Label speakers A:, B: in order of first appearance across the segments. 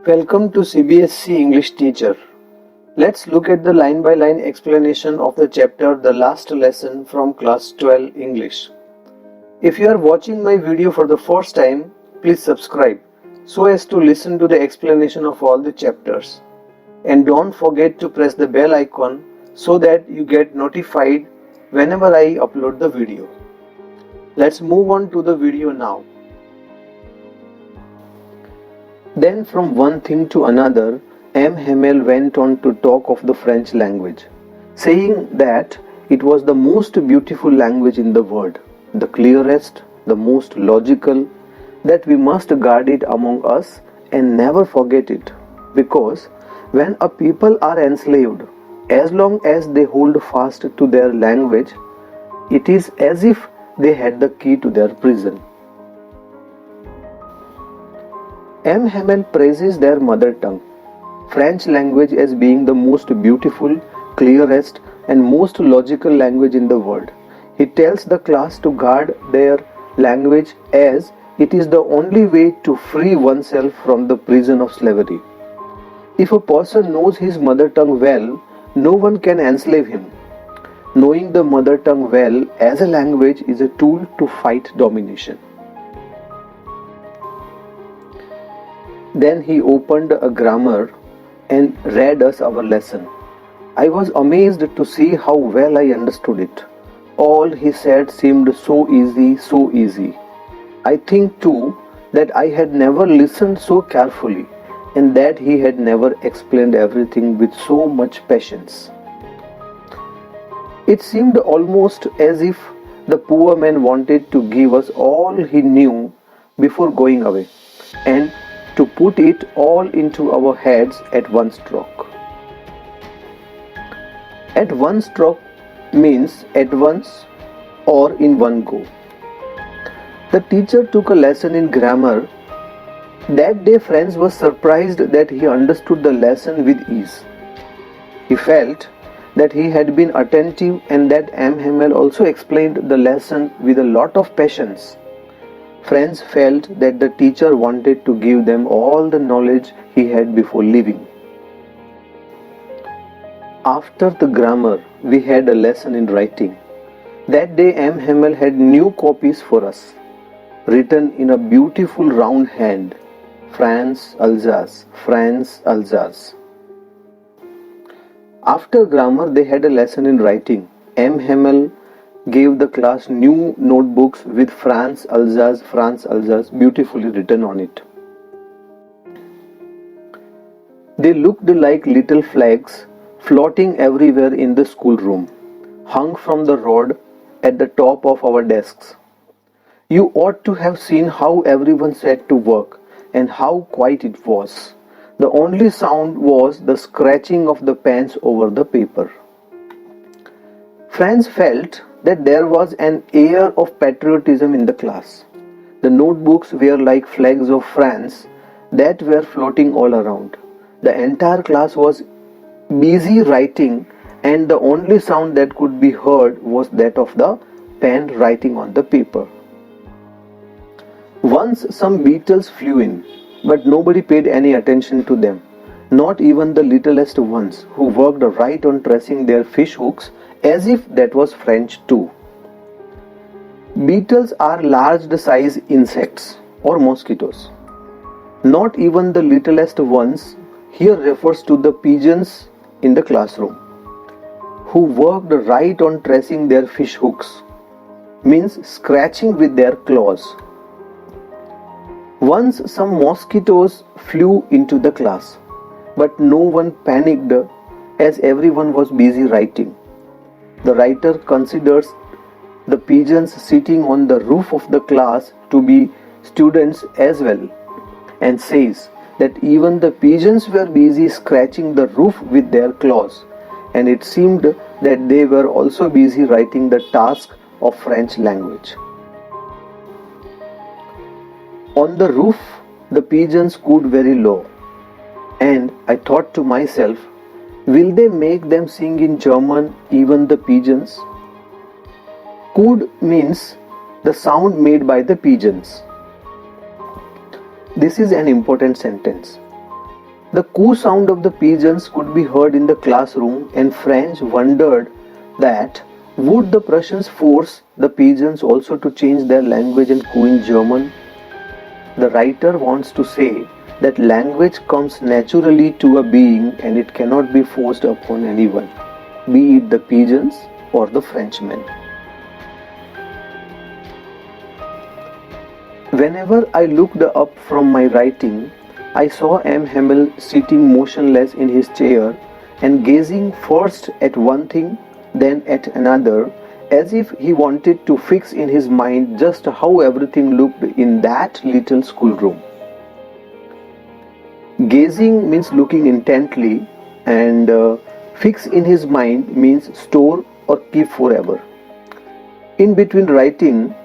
A: Welcome to CBSC English Teacher. Let's look at the line-by-line explanation of the chapter The Last Lesson from Class 12 English. If you are watching my video for the first time, please subscribe so as to listen to the explanation of all the chapters. And don't forget to press the bell icon so that you get notified whenever I upload the video. Let's move on to the video now. Then from one thing to another, M. Hamel went on to talk of the French language, saying that it was the most beautiful language in the world, the clearest, the most logical, that we must guard it among us and never forget it, because when a people are enslaved, as long as they hold fast to their language, it is as if they had the key to their prison. M. Hamel praises their mother tongue, French language, as being the most beautiful, clearest, and most logical language in the world. He tells the class to guard their language as it is the only way to free oneself from the prison of slavery. If a person knows his mother tongue well, no one can enslave him. Knowing the mother tongue well as a language is a tool to fight domination. Then he opened a grammar and read us our lesson. I was amazed to see how well I understood it. All he said seemed so easy, so easy. I think too that I had never listened so carefully and that he had never explained everything with so much patience. It seemed almost as if the poor man wanted to give us all he knew before going away, and to put it all into our heads at one stroke. At one stroke means at once or in one go. The teacher took a lesson in grammar. That day Franz was surprised that he understood the lesson with ease. He felt that he had been attentive and that M. Hamel also explained the lesson with a lot of patience. Franz felt that the teacher wanted to give them all the knowledge he had before leaving. After the grammar, we had a lesson in writing. That day M. Hamel had new copies for us, written in a beautiful round hand, France, Alsace, France, Alsace. After grammar, they had a lesson in writing. M. Hamel gave the class new notebooks with France, Alsace beautifully written on it. They looked like little flags floating everywhere in the schoolroom, hung from the rod at the top of our desks. You ought to have seen how everyone set to work and how quiet it was. The only sound was the scratching of the pens over the paper. Franz felt that there was an air of patriotism in the class. The notebooks were like flags of France that were floating all around. The entire class was busy writing, and the only sound that could be heard was that of the pen writing on the paper. Once some beetles flew in, but nobody paid any attention to them, not even the littlest ones, who worked right on tracing their fish hooks as if that was French too. Beetles are large-sized insects or mosquitoes. Not even the littlest ones here refers to the pigeons in the classroom, who worked right on tracing their fish hooks, means scratching with their claws. Once some mosquitoes flew into the class, but no one panicked as everyone was busy writing. The writer considers the pigeons sitting on the roof of the class to be students as well, and says that even the pigeons were busy scratching the roof with their claws, and it seemed that they were also busy writing the task of French language. On the roof, the pigeons cooed very low, and I thought to myself, will they make them sing in German, even the pigeons? Cooed means the sound made by the pigeons. This is an important sentence. The coo sound of the pigeons could be heard in the classroom, and French wondered that would the Prussians force the pigeons also to change their language and coo in German? The writer wants to say that language comes naturally to a being and it cannot be forced upon anyone, be it the pigeons or the Frenchmen. Whenever I looked up from my writing, I saw M. Hamel sitting motionless in his chair and gazing first at one thing, then at another, as if he wanted to fix in his mind just how everything looked in that little schoolroom. Gazing means looking intently, and fix in his mind means store or keep forever. In between writing,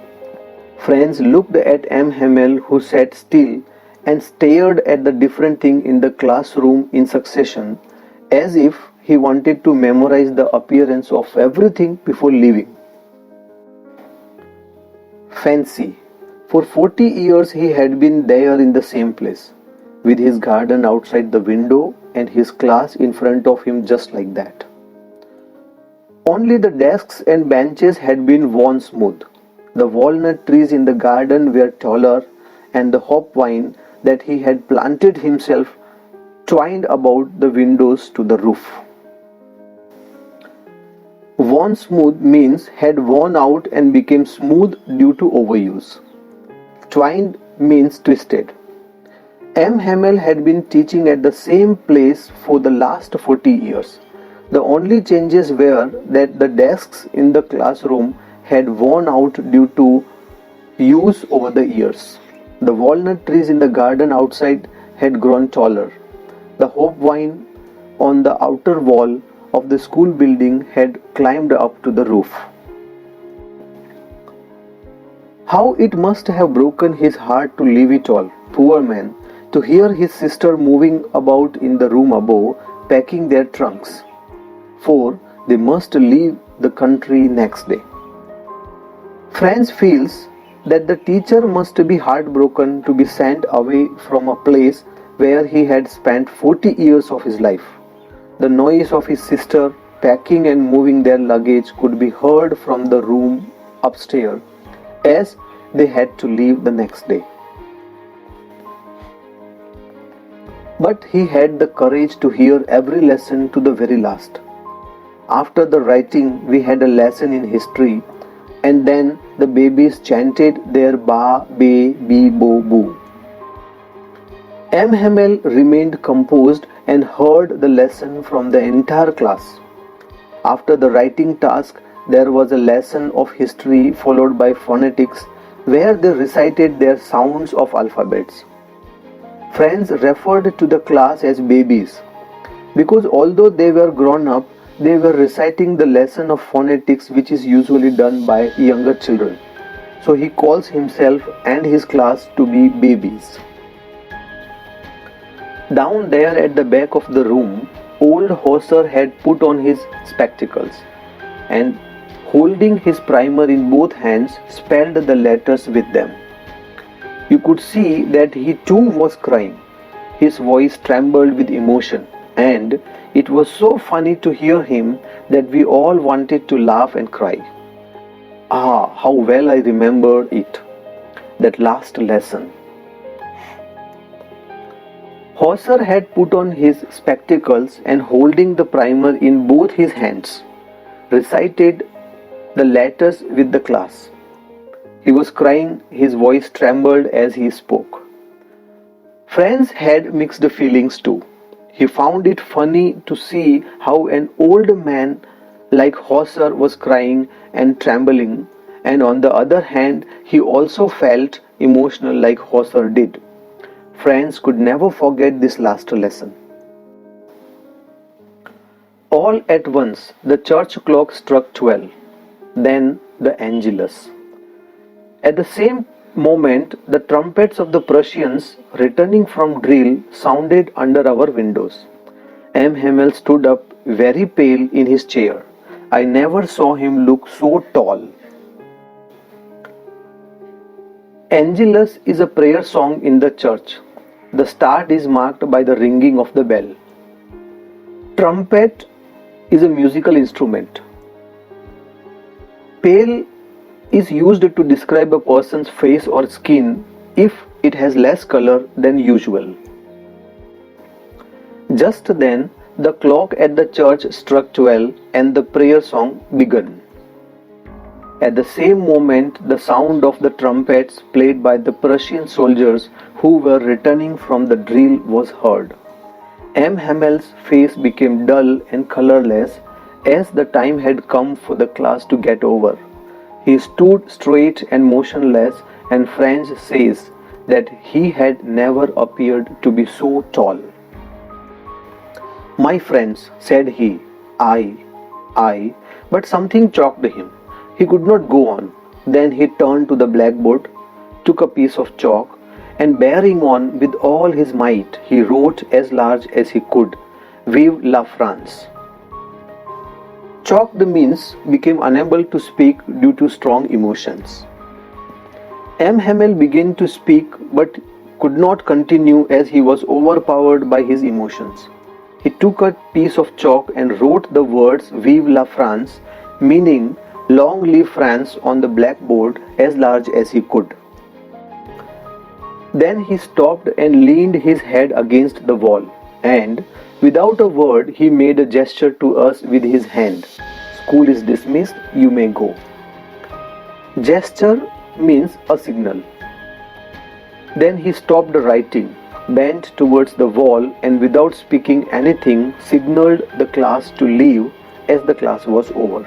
A: Franz looked at M. Hamel, who sat still and stared at the different thing in the classroom in succession, as if he wanted to memorize the appearance of everything before leaving. Fancy. For 40 years he had been there in the same place, with his garden outside the window and his class in front of him just like that. Only the desks and benches had been worn smooth. The walnut trees in the garden were taller, and the hop vine that he had planted himself twined about the windows to the roof. Worn smooth means had worn out and became smooth due to overuse. Twined means twisted. M. Hamel had been teaching at the same place for the last 40 years. The only changes were that the desks in the classroom had worn out due to use over the years. The walnut trees in the garden outside had grown taller. The hope vine on the outer wall of the school building had climbed up to the roof. How it must have broken his heart to leave it all, poor man, to hear his sister moving about in the room above, packing their trunks, for they must leave the country next day. Franz feels that the teacher must be heartbroken to be sent away from a place where he had spent 40 years of his life. The noise of his sister packing and moving their luggage could be heard from the room upstairs as they had to leave the next day. But he had the courage to hear every lesson to the very last. After the writing, we had a lesson in history, and then the babies chanted their ba, be, bi, bo, boo. M. Hamel remained composed and heard the lesson from the entire class. After the writing task, there was a lesson of history followed by phonetics, where they recited their sounds of alphabets. Friends referred to the class as babies, because although they were grown up, they were reciting the lesson of phonetics, which is usually done by younger children. So he calls himself and his class to be babies. Down there at the back of the room, old Hauser had put on his spectacles and, holding his primer in both hands, spelled the letters with them. You could see that he too was crying. His voice trembled with emotion, and it was so funny to hear him that we all wanted to laugh and cry. Ah, how well I remember it, that last lesson. Hauser had put on his spectacles and, holding the primer in both his hands, recited the letters with the class. He was crying, his voice trembled as he spoke. Franz had mixed feelings too. He found it funny to see how an old man like Hauser was crying and trembling, and on the other hand, he also felt emotional like Hauser did. Franz could never forget this last lesson. All at once, the church clock struck 12, then the Angelus. At the same moment, the trumpets of the Prussians returning from drill sounded under our windows. M. Hamel stood up very pale in his chair. I never saw him look so tall. Angelus is a prayer song in the church. The start is marked by the ringing of the bell. Trumpet is a musical instrument. Pale is used to describe a person's face or skin if it has less color than usual. Just then, the clock at the church struck 12 and the prayer song began. At the same moment, the sound of the trumpets played by the Prussian soldiers who were returning from the drill was heard. M. Hamel's face became dull and colorless as the time had come for the class to get over. He stood straight and motionless, and French says that he had never appeared to be so tall. "My friends," said he, I, but something choked him. He could not go on. Then he turned to the blackboard, took a piece of chalk, and bearing on with all his might, he wrote as large as he could, "Vive la France." Chalked means became unable to speak due to strong emotions. M. Hamel began to speak but could not continue as he was overpowered by his emotions. He took a piece of chalk and wrote the words "Vive la France," meaning "Long live France," on the blackboard as large as he could. Then he stopped and leaned his head against the wall, and without a word he made a gesture to us with his hand. "School is dismissed, you may go." Gesture means a signal. Then he stopped writing, bent towards the wall, and without speaking anything signaled the class to leave as the class was over.